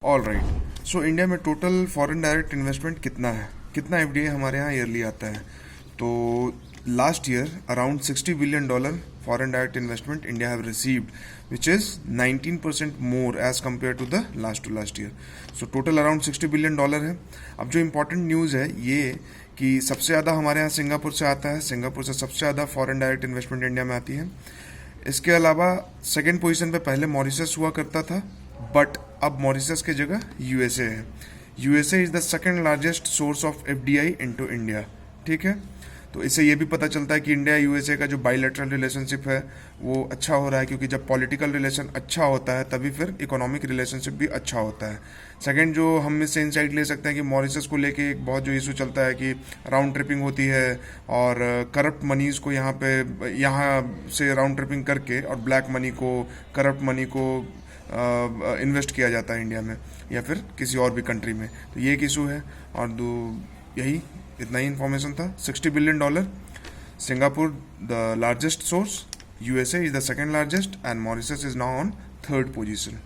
All right, so India में total foreign direct investment कितना है, कितना एफडीआई हमारे यहाँ ईयरली आता है? तो last year around $60 billion foreign direct investment India have received, which is 19% more as compared to the last year. So total around $60 billion है. अब जो इंपॉर्टेंट न्यूज़ है ये कि सबसे ज़्यादा हमारे यहाँ सिंगापुर से आता है, सिंगापुर से सबसे ज़्यादा फॉरेन डायरेक्ट इन्वेस्टमेंट इंडिया में आती है. इसके अलावा सेकेंड पोजीशन पे पहले मॉरिशस हुआ करता था, बट अब मॉरिशस की जगह यूएसए है. USA is the second largest source of FDI into India. ठीक है, तो इससे ये भी पता चलता है कि इंडिया यूएसए का जो बायलैटरल रिलेशनशिप है वो अच्छा हो रहा है, क्योंकि जब पॉलिटिकल रिलेशन अच्छा होता है तभी फिर इकोनॉमिक रिलेशनशिप भी अच्छा होता है. सेकंड, जो हम इससे इंसाइट ले सकते हैं कि मॉरिशस को लेके एक बहुत जो इशू चलता है कि राउंड ट्रिपिंग होती है और करप्ट मनीज को यहाँ से राउंड ट्रिपिंग करके और ब्लैक मनी को, करप्ट मनी को इन्वेस्ट किया जाता है इंडिया में या फिर किसी और भी कंट्री में. तो ये एक इशू है. और यही इतना ही इन्फॉर्मेशन था. $60 billion, Singapore the largest source, USA is the second largest, and Mauritius is now on third position.